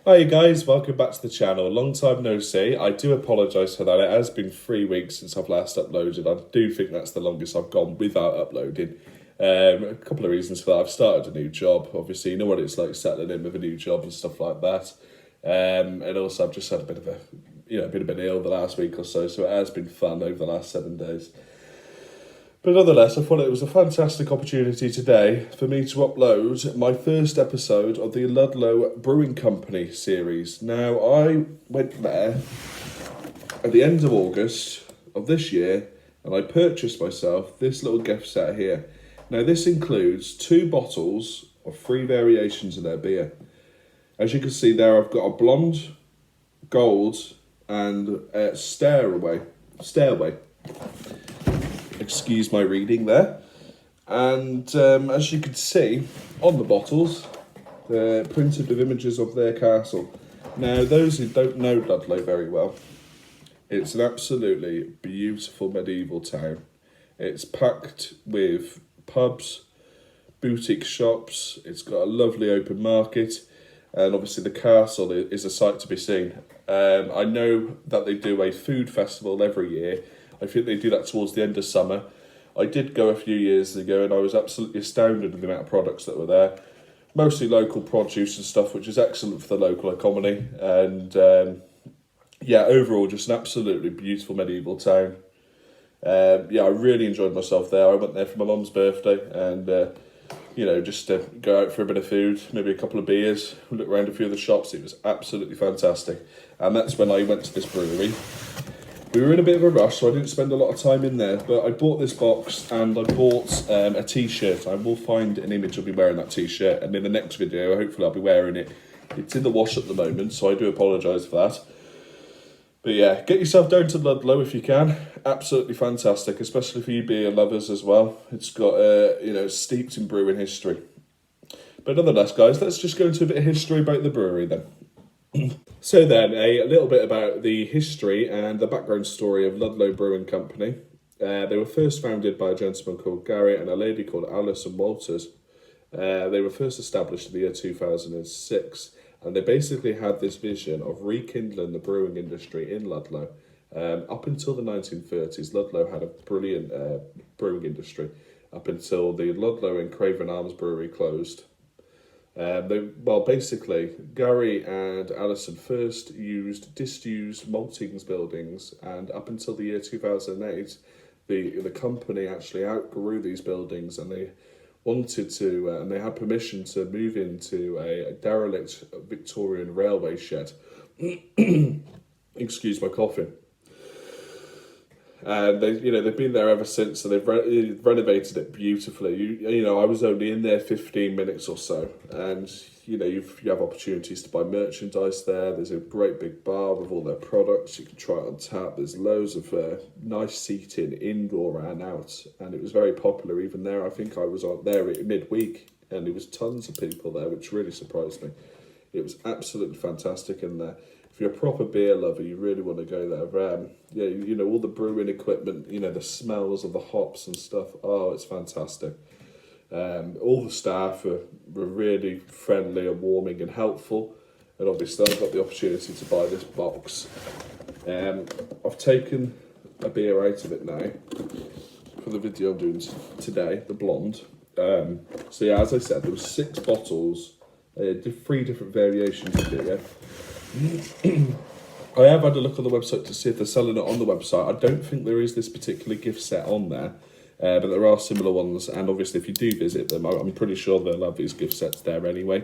Hi guys, welcome back to the channel. Long time no see. I do apologise for that. It has been 3 weeks since I've last uploaded. I do think that's the longest I've gone without uploading. A couple of reasons for that. I've started a new job. Obviously, you know what it's like settling in with a new job and stuff like that. And also, I've just had a bit of ill the last week or so. So it has been fun over the last 7 days. But nonetheless, I thought it was a fantastic opportunity today for me to upload my first episode of the Ludlow Brewing Company series. Now, I went there at the end of August of this year and I purchased myself this little gift set here. Now, this includes 2 bottles of 3 variations of their beer. As you can see there, I've got a blonde, gold and a stairway. Excuse my reading there. And as you can see on the bottles, they're printed with images of their castle. Now, those who don't know Ludlow very well, it's an absolutely beautiful medieval town. It's packed with pubs, boutique shops, it's got a lovely open market, and obviously the castle is a sight to be seen. I know that they do a food festival every year. I think they do that towards the end of summer. I did go a few years ago and I was absolutely astounded with the amount of products that were there. Mostly local produce and stuff, which is excellent for the local economy. And overall, just an absolutely beautiful medieval town. I really enjoyed myself there. I went there for my mum's birthday and, just to go out for a bit of food, maybe a couple of beers, look around a few of the shops. It was absolutely fantastic. And that's when I went to this brewery. We were in a bit of a rush, so I didn't spend a lot of time in there, but I bought this box and I bought a t-shirt. I will find an image of me wearing that t-shirt, and in the next video, hopefully I'll be wearing it. It's in the wash at the moment, so I do apologise for that. But yeah, get yourself down to Ludlow if you can. Absolutely fantastic, especially for you beer lovers as well. It's got, steeped in brewing history. But nonetheless, guys, let's just go into a bit of history about the brewery then. So then, a little bit about the history and the background story of Ludlow Brewing Company. They were first founded by a gentleman called Gary and a lady called Alison Walters. They were first established in the year 2006, and they basically had this vision of rekindling the brewing industry in Ludlow. Up until the 1930s, Ludlow had a brilliant brewing industry, up until the Ludlow and Craven Arms Brewery closed. Basically, Gary and Alison first used disused maltings buildings, and up until the year 2008, the company actually outgrew these buildings, and they wanted to, and they had permission to move into a derelict Victorian railway shed. Excuse my coughing. And they've been there ever since, so they've renovated it beautifully. I was only in there 15 minutes or so, and you have opportunities to buy merchandise there. There's a great big bar with all their products. You can try it on tap. There's loads of nice seating indoor and out, and it was very popular even there. I think I was on there midweek, and there was tons of people there, which really surprised me. It was absolutely fantastic in there. If you're a proper beer lover, you really want to go there. All the brewing equipment, the smells of the hops and stuff. Oh, it's fantastic. All the staff were really friendly and warming and helpful. And obviously, I've got the opportunity to buy this box. I've taken a beer out of it now for the video I'm doing today, the blonde. As I said, there were 6 bottles, 3 different variations of beer. I have had a look on the website to see if they're selling it on the website. I don't think there is this particular gift set on there, but there are similar ones, and obviously if you do visit them, I'm pretty sure they'll have these gift sets there anyway.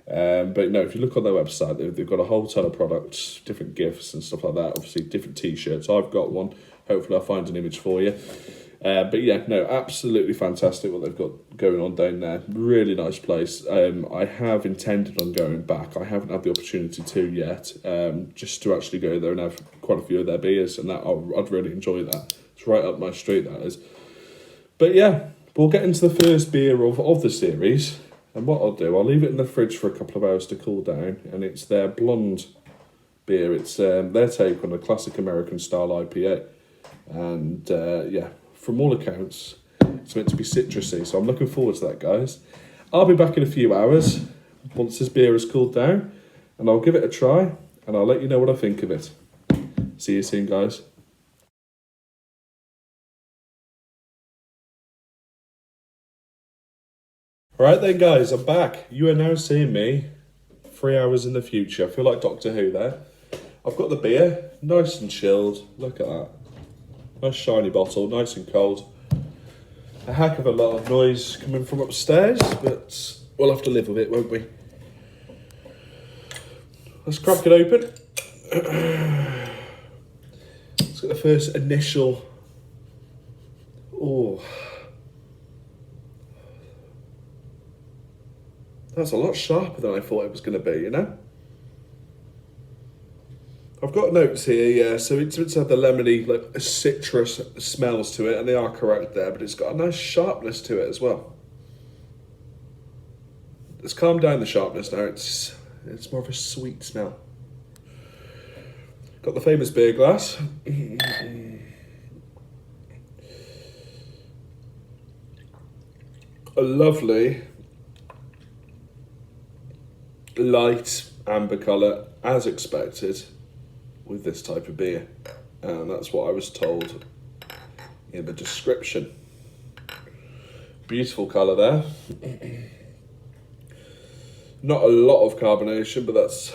But no, if you look on their website, they've got a whole ton of products, different gifts and stuff like that, obviously different t-shirts. I've got one, hopefully I'll find an image for you. Absolutely fantastic what they've got going on down there. Really nice place. I have intended on going back. I haven't had the opportunity to yet, just to actually go there and have quite a few of their beers, and I'd really enjoy that. It's right up my street, that is. But yeah, we'll get into the first beer of the series, and what I'll do, I'll leave it in the fridge for a couple of hours to cool down, and it's their blonde beer. It's their take on a classic American style IPA, and from all accounts, it's meant to be citrusy, so I'm looking forward to that, guys. I'll be back in a few hours once this beer has cooled down, and I'll give it a try, and I'll let you know what I think of it. See you soon, guys. Alright then, guys, I'm back. You are now seeing me 3 hours in the future. I feel like Doctor Who there. I've got the beer, nice and chilled. Look at that. Nice shiny bottle, nice and cold. A heck of a lot of noise coming from upstairs, but we'll have to live with it, won't we? Let's crack it open. Let's get the first initial... Oh. That's a lot sharper than I thought it was going to be, you know? I've got notes here, yeah, so it's had the lemony, like citrus smells to it, and they are correct there, but it's got a nice sharpness to it as well. It's calmed down the sharpness now, it's more of a sweet smell. Got the famous beer glass. A lovely light amber colour, as expected, with this type of beer. And that's what I was told in the description. Beautiful colour there. Not a lot of carbonation, but that's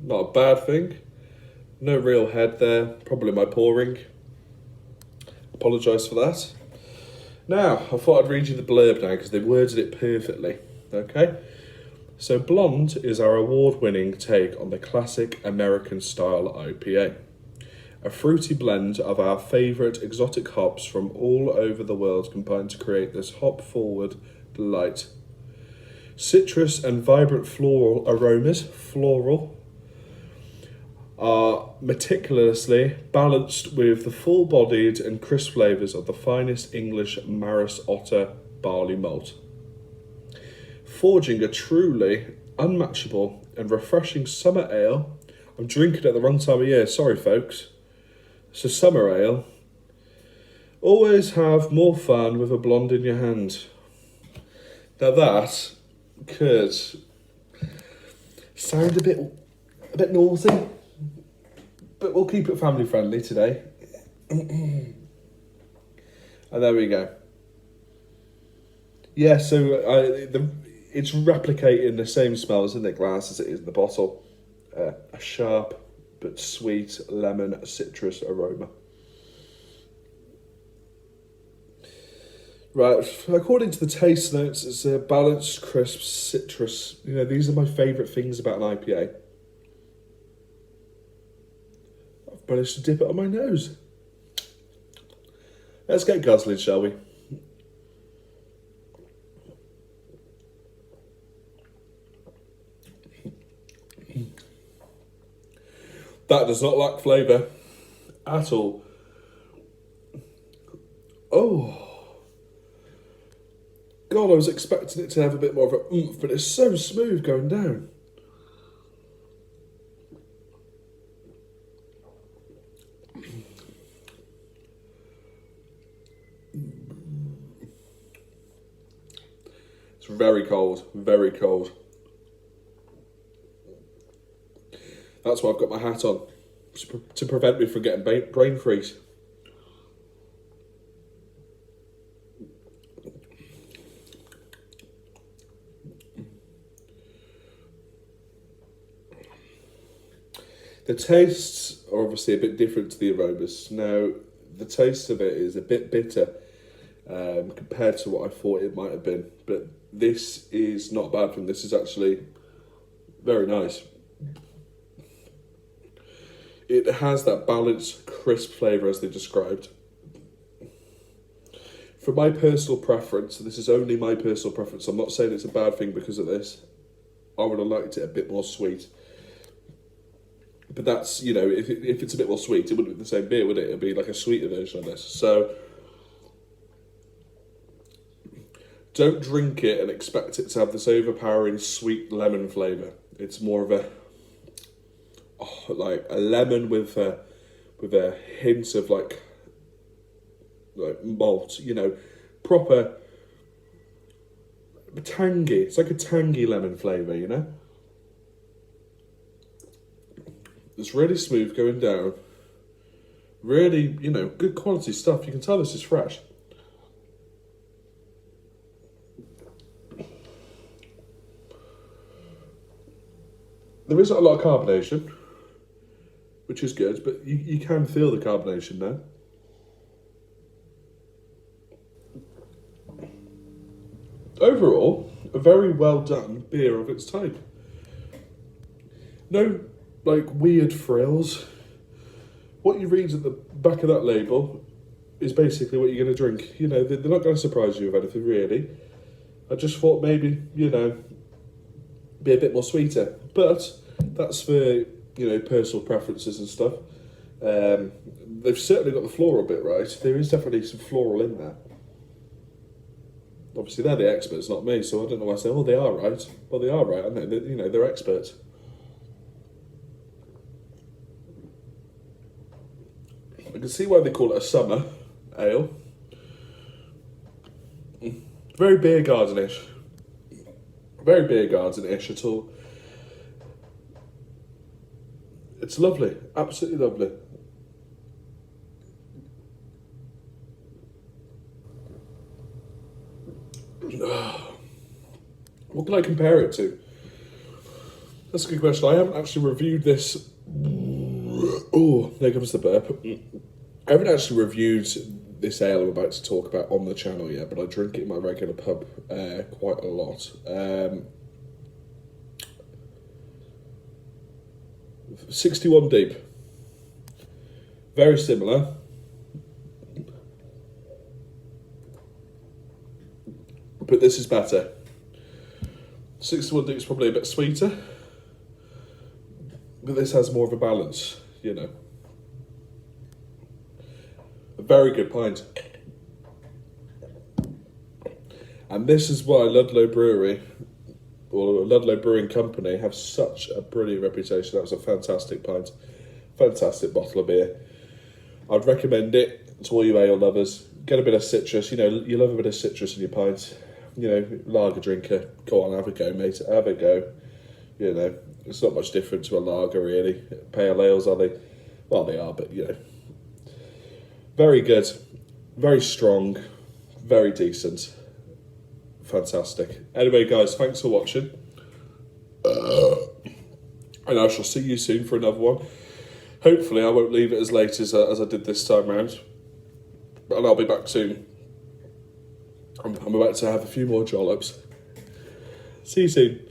not a bad thing. No real head there, probably my pouring. Apologise for that. Now, I thought I'd read you the blurb now because they worded it perfectly, okay? So Blonde is our award-winning take on the classic American-style IPA. A fruity blend of our favourite exotic hops from all over the world combined to create this hop-forward delight. Citrus and vibrant floral aromas, are meticulously balanced with the full-bodied and crisp flavours of the finest English Maris Otter barley malt, forging a truly unmatchable and refreshing summer ale. I'm drinking at the wrong time of year, sorry folks. It's a summer ale. Always have more fun with a blonde in your hand. Now that could sound a bit naughty, but we'll keep it family friendly today. And there we go. Yeah, so it's replicating the same smells in the glass as it is in the bottle. A sharp but sweet lemon citrus aroma. Right, according to the taste notes, it's a balanced, crisp citrus. You know, these are my favourite things about an IPA. I've managed to dip it on my nose. Let's get guzzling, shall we? That does not lack flavour at all. Oh. God, I was expecting it to have a bit more of a oomph, but it's so smooth going down. It's very cold, very cold. That's why I've got my hat on, to prevent me from getting brain freeze. The tastes are obviously a bit different to the aromas. Now, the taste of it is a bit bitter compared to what I thought it might have been. But this is not a bad thing. This is actually very nice. It has that balanced, crisp flavour as they described. For my personal preference, this is only my personal preference, I'm not saying it's a bad thing because of this. I would have liked it a bit more sweet. But that's, you know, if it's a bit more sweet, it wouldn't be the same beer, would it? It'd be like a sweeter version of this. So, don't drink it and expect it to have this overpowering sweet lemon flavour. It's more of a, like a lemon with a hint of like malt, you know, proper tangy. It's like a tangy lemon flavour, you know? It's really smooth going down. Really, you know, good quality stuff. You can tell this is fresh. There isn't a lot of carbonation, which is good, but you can feel the carbonation now. Overall, a very well done beer of its type. No, like, weird frills. What you read at the back of that label is basically what you're going to drink. You know, they're not going to surprise you with anything, really. I just thought maybe, you know, be a bit more sweeter. But that's for, you know, personal preferences and stuff. They've certainly got the floral bit right. There is definitely some floral in there. Obviously, they're the experts, not me, so I don't know why I say, oh, they are right. Well, they are right, aren't they? You know, they're experts. I can see why they call it a summer ale. Very beer garden-ish. Very beer garden-ish at all. It's lovely, absolutely lovely. What can I compare it to? That's a good question. I haven't actually reviewed this. Oh, there comes the burp. I haven't actually reviewed this ale I'm about to talk about on the channel yet, but I drink it in my regular pub quite a lot. 61 deep. Very similar. But this is better. 61 deep is probably a bit sweeter. But this has more of a balance, you know. A very good pint. And this is why Ludlow Brewery, or Ludlow Brewing Company, have such a brilliant reputation. That was a fantastic pint. Fantastic bottle of beer. I'd recommend it to all you ale lovers. Get a bit of citrus. You know, you love a bit of citrus in your pint. You know, lager drinker. Go on, have a go, mate. Have a go. You know, it's not much different to a lager, really. Pale ales, are they? Well, they are, but, you know. Very good. Very strong. Very decent. Fantastic. Anyway, guys, thanks for watching. And I shall see you soon for another one. Hopefully, I won't leave it as late as I did this time round. And I'll be back soon. I'm about to have a few more jollops. See you soon.